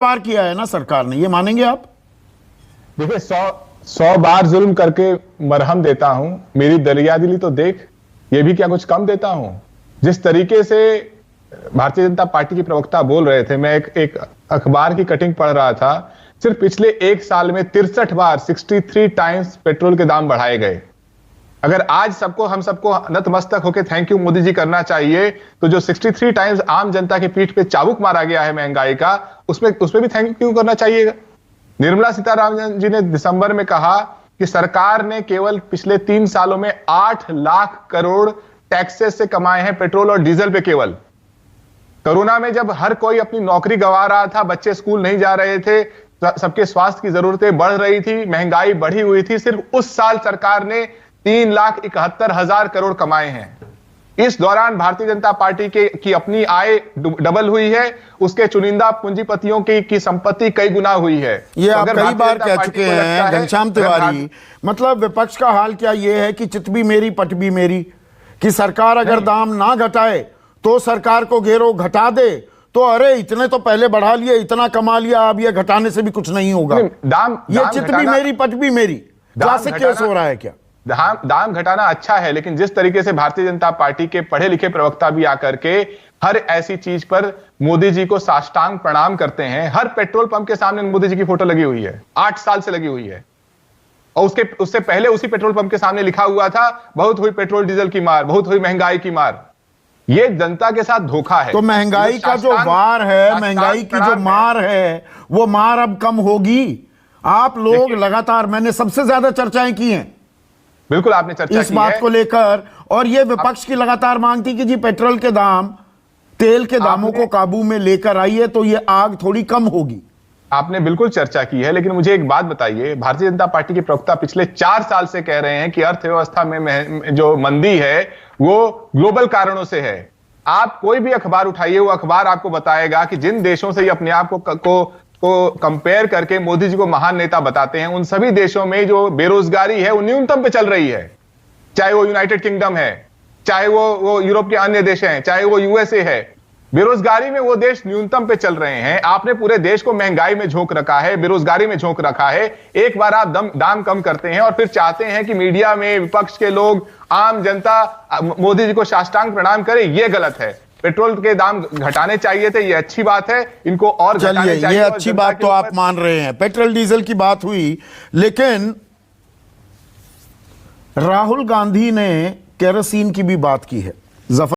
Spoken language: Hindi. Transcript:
पार किया है ना सरकार ने, ये मानेंगे आप? देखिए, 100 बार जुल्म करके मरहम देता हूं, मेरी दरिया दिली तो देख, ये भी क्या कुछ कम देता हूं। जिस तरीके से भारतीय जनता पार्टी की प्रवक्ता बोल रहे थे, मैं एक अखबार की कटिंग पढ़ रहा था, सिर्फ पिछले एक साल में 63 बार 63 टाइम्स पेट्रोल के दाम बढ़ाए गए। अगर आज हम सबको नतमस्तक होकर थैंक यू मोदी जी करना चाहिए, तो जो 63 टाइम्स आम जनता की पीठ पे चाबुक मारा गया है महंगाई का, उसमें भी थैंक यू करना चाहिए। निर्मला सीतारामन जी ने दिसंबर में कहा कि सरकार ने केवल पिछले 3 सालों में 8 लाख करोड़ टैक्सेस से कमाए हैं पेट्रोल और डीजल पे। केवल कोरोना में जब हर कोई अपनी नौकरी गंवा रहा था, बच्चे स्कूल नहीं जा रहे थे, सबके स्वास्थ्य की जरूरतें बढ़ रही थी, महंगाई बढ़ी हुई थी, सिर्फ उस साल सरकार ने 3,71,000 करोड़ कमाए हैं। इस दौरान भारतीय जनता पार्टी की अपनी आय डबल हुई है, उसके चुनिंदा पूंजीपतियों की संपत्ति कई गुना हुई है। ये आप कई बार कह चुके हैं घनश्याम तिवारी। मतलब विपक्ष का हाल क्या ये है कि चित भी मेरी पट भी मेरी, कि सरकार अगर दाम ना घटाए तो सरकार को घेरो, घटा दे तो अरे इतने तो पहले बढ़ा लिए, इतना कमा लिया, अब ये घटाने से भी कुछ नहीं होगा। ये चित भी मेरी पट भी मेरी क्लासिक केस हो रहा है क्या? दाम घटाना अच्छा है, लेकिन जिस तरीके से भारतीय जनता पार्टी के पढ़े लिखे प्रवक्ता भी आकर के हर ऐसी चीज पर मोदी जी को साष्टांग प्रणाम करते हैं। हर पेट्रोल पंप के सामने मोदी जी की फोटो लगी हुई है, 8 साल से लगी हुई है। और उससे पहले उसी पेट्रोल पंप के सामने लिखा हुआ था, बहुत हुई पेट्रोल डीजल की मार, बहुत हुई महंगाई की मार। ये जनता के साथ धोखा है। तो महंगाई का जो वार है, महंगाई की जो मार है, वो मार अब कम होगी। आप लोग लगातार, मैंने सबसे ज्यादा चर्चाएं की हैं बिल्कुल, आपने चर्चा इस बात को लेकर, और ये विपक्ष की लगातार मांग थी कि जी पेट्रोल के दाम, तेल के दामों को काबू में लेकर आइए तो ये आग थोड़ी कम होगी। आपने बिल्कुल चर्चा की है, लेकिन मुझे एक बात बताइए, भारतीय जनता पार्टी के प्रवक्ता पिछले 4 साल से कह रहे हैं कि अर्थव्यवस्था में जो मंदी है वो ग्लोबल कारणों से है। आप कोई भी अखबार उठाइए, वो अखबार आपको बताएगा कि जिन देशों से ये अपने आप को कंपेयर करके मोदी जी को महान नेता बताते हैं, उन सभी देशों में जो बेरोजगारी है वो न्यूनतम पे चल रही है। चाहे वो यूनाइटेड किंगडम है, चाहे वो यूरोप के अन्य देश हैं, चाहे वो यूएसए है, बेरोजगारी में वो देश न्यूनतम पे चल रहे हैं। आपने पूरे देश को महंगाई में झोंक रखा है, बेरोजगारी में झोंक रखा है। एक बार आप दाम कम करते हैं और फिर चाहते हैं कि मीडिया में विपक्ष के लोग, आम जनता मोदी जी को साष्टांग प्रणाम करे। ये गलत है। पेट्रोल के दाम घटाने चाहिए थे, ये अच्छी बात है, इनको और घटाने चाहिए। ये अच्छी बात तो आप मान रहे हैं। पेट्रोल डीजल की बात हुई, लेकिन राहुल गांधी ने केरोसिन की भी बात की है।